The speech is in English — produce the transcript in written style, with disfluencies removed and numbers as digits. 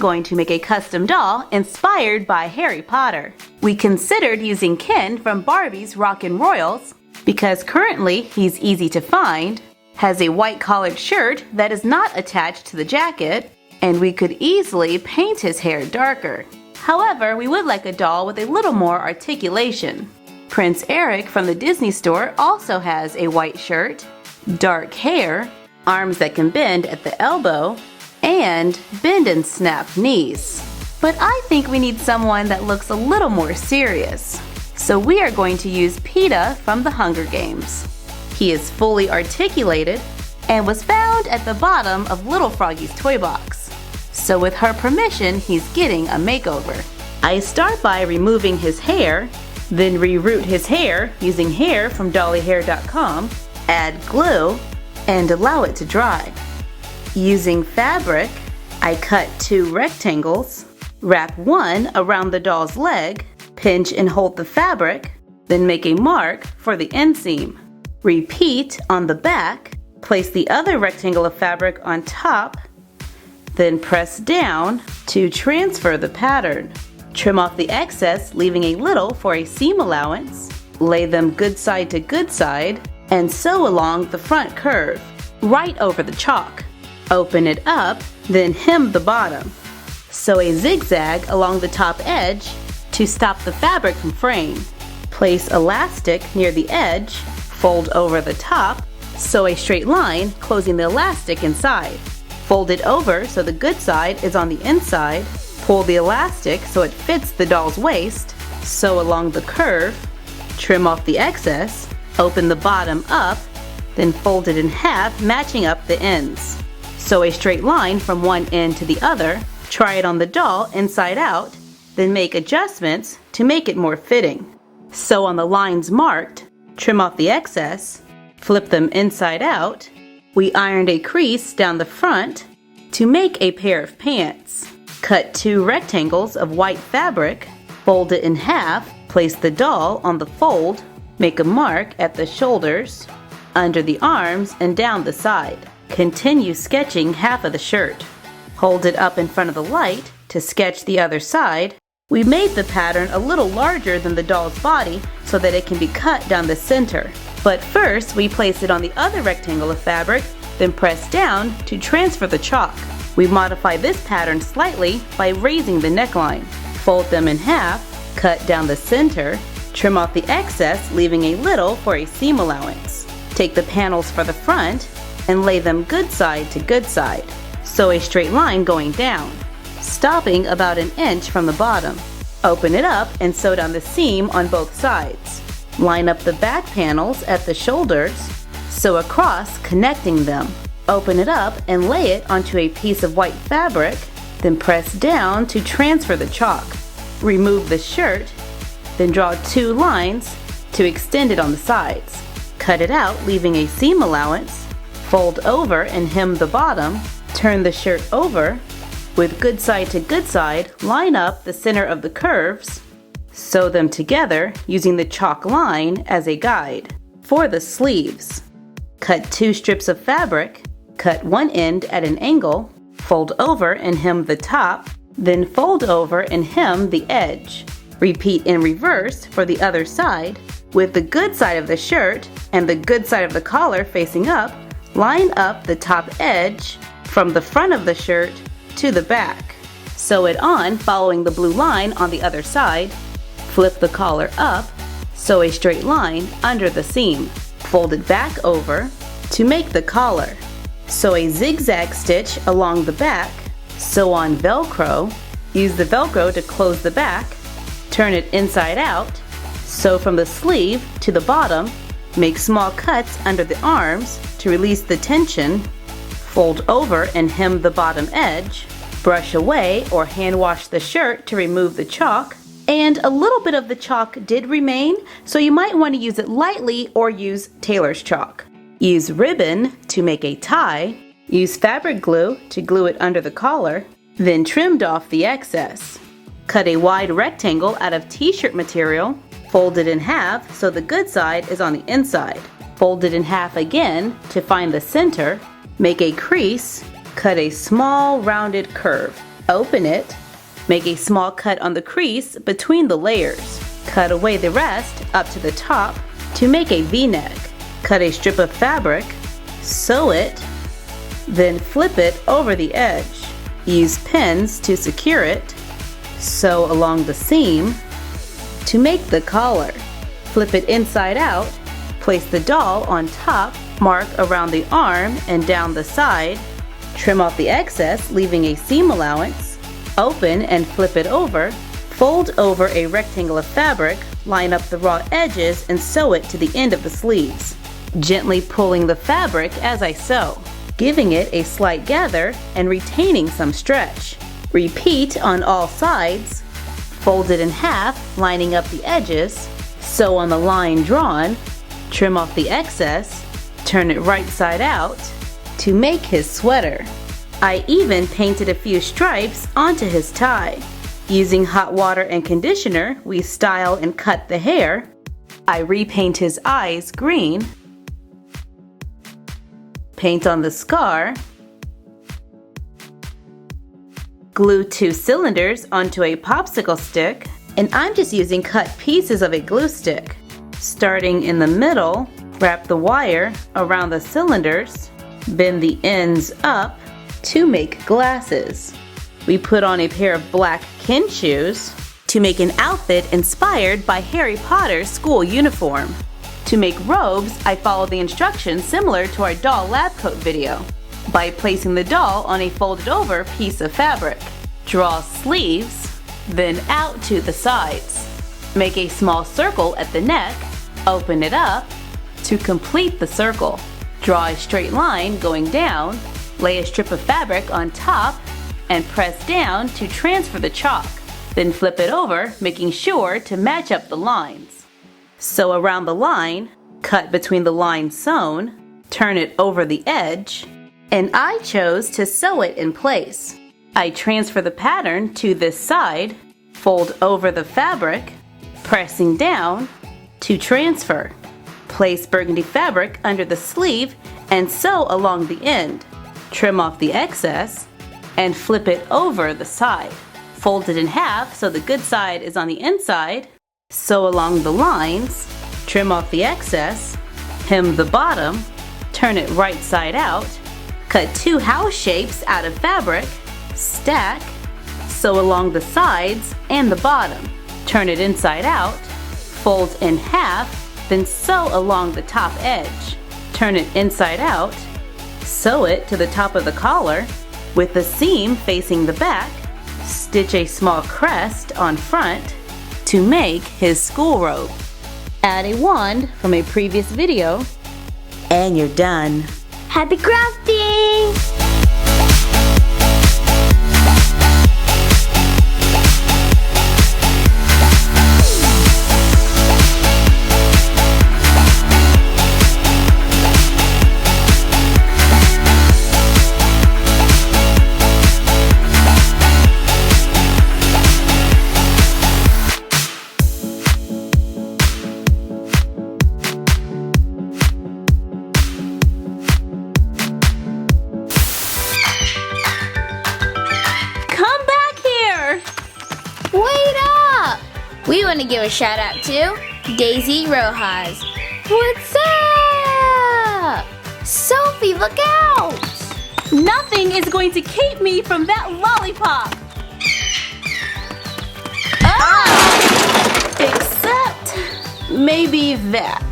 going to make a custom doll inspired by Harry Potter. We considered using Ken from Barbie's Rockin' Royals because currently he's easy to find, has a white collared shirt that is not attached to the jacket, and we could easily paint his hair darker. However, we would like a doll with a little more articulation. Prince Eric from the Disney store also has a white shirt, dark hair, arms that can bend at the elbow, and bend and snap knees. But I think we need someone that looks a little more serious. So we are going to use Peeta from the Hunger Games. He is fully articulated and was found at the bottom of Little Froggy's toy box. So with her permission, he's getting a makeover. I start by removing his hair, then reroot his hair using hair from dollyhair.com, add glue, and allow it to dry. Using fabric, I cut 2 rectangles, wrap one around the doll's leg, pinch and hold the fabric, then make a mark for the inseam. Repeat on the back, place the other rectangle of fabric on top, then press down to transfer the pattern. Trim off the excess, leaving a little for a seam allowance. Lay them good side to good side and sew along the front curve, right over the chalk. Open it up, then hem the bottom. Sew a zigzag along the top edge to stop the fabric from fraying. Place elastic near the edge, fold over the top, sew a straight line, closing the elastic inside. Fold it over so the good side is on the inside. Pull the elastic so it fits the doll's waist. Sew along the curve. Trim off the excess. Open the bottom up, then fold it in half, matching up the ends. Sew a straight line from one end to the other. Try it on the doll inside out, then make adjustments to make it more fitting. Sew on the lines marked. Trim off the excess. Flip them inside out. We ironed a crease down the front to make a pair of pants. Cut 2 rectangles of white fabric, fold it in half, place the doll on the fold, make a mark at the shoulders, under the arms, and down the side. Continue sketching half of the shirt. Hold it up in front of the light to sketch the other side. We made the pattern a little larger than the doll's body so that it can be cut down the center. But first, we place it on the other rectangle of fabric, then press down to transfer the chalk. We modify this pattern slightly by raising the neckline. Fold them in half, cut down the center, trim off the excess, leaving a little for a seam allowance. Take the panels for the front and lay them good side to good side. Sew a straight line going down, stopping about an inch from the bottom. Open it up and sew down the seam on both sides. Line up the back panels at the shoulders, sew across, connecting them. Open it up and lay it onto a piece of white fabric, then press down to transfer the chalk. Remove the shirt, then draw 2 lines to extend it on the sides. Cut it out, leaving a seam allowance. Fold over and hem the bottom. Turn the shirt over. With good side to good side, line up the center of the curves. Sew them together using the chalk line as a guide. For the sleeves, cut 2 strips of fabric, cut one end at an angle, fold over and hem the top, then fold over and hem the edge. Repeat in reverse for the other side. With the good side of the shirt and the good side of the collar facing up, line up the top edge from the front of the shirt to the back. Sew it on following the blue line on the other side. Flip the collar up, sew a straight line under the seam. Fold it back over to make the collar. Sew a zigzag stitch along the back. Sew on Velcro. Use the Velcro to close the back. Turn it inside out. Sew from the sleeve to the bottom. Make small cuts under the arms to release the tension. Fold over and hem the bottom edge. Brush away or hand wash the shirt to remove the chalk. And a little bit of the chalk did remain, so you might want to use it lightly or use tailor's chalk. Use ribbon to make a tie. Use fabric glue to glue it under the collar. Then trimmed off the excess. Cut a wide rectangle out of t-shirt material. Fold it in half so the good side is on the inside. Fold it in half again to find the center. Make a crease. Cut a small rounded curve. Open it. Make a small cut on the crease between the layers. Cut away the rest up to the top to make a V-neck. Cut a strip of fabric, sew it, then flip it over the edge. Use pins to secure it. Sew along the seam to make the collar. Flip it inside out. Place the doll on top, mark around the arm and down the side. Trim off the excess, leaving a seam allowance. Open and flip it over. Fold over a rectangle of fabric, line up the raw edges and sew it to the end of the sleeves, gently pulling the fabric as I sew, giving it a slight gather and retaining some stretch. Repeat on all sides. Fold it in half, lining up the edges, sew on the line drawn, trim off the excess, turn it right side out to make his sweater. I even painted a few stripes onto his tie. Using hot water and conditioner, we style and cut the hair. I repaint his eyes green. Paint on the scar. Glue 2 cylinders onto a popsicle stick, and I'm just using cut pieces of a glue stick. Starting in the middle, wrap the wire around the cylinders, bend the ends up to make glasses. We put on a pair of black Ken shoes to make an outfit inspired by Harry Potter's school uniform. To make robes, I follow the instructions similar to our doll lab coat video by placing the doll on a folded over piece of fabric. Draw sleeves, then out to the sides. Make a small circle at the neck, open it up to complete the circle. Draw a straight line going down, lay a strip of fabric on top, and press down to transfer the chalk. Then flip it over, making sure to match up the lines. Sew around the line, cut between the lines sewn, turn it over the edge, and I chose to sew it in place. I transfer the pattern to this side, fold over the fabric, pressing down to transfer. Place burgundy fabric under the sleeve and sew along the end. Trim off the excess and flip it over the side. Fold it in half so the good side is on the inside. Sew along the lines, trim off the excess, hem the bottom, turn it right side out, cut 2 house shapes out of fabric, stack, sew along the sides and the bottom, turn it inside out, fold in half, then sew along the top edge, turn it inside out, sew it to the top of the collar, with the seam facing the back, stitch a small crest on front to make his school robe. Add a wand from a previous video, and you're done. Happy crafting! Wait up! We want to give a shout out to Daisy Rojas. What's up? Sophie, look out! Nothing is going to keep me from that lollipop! Ah! Except maybe that.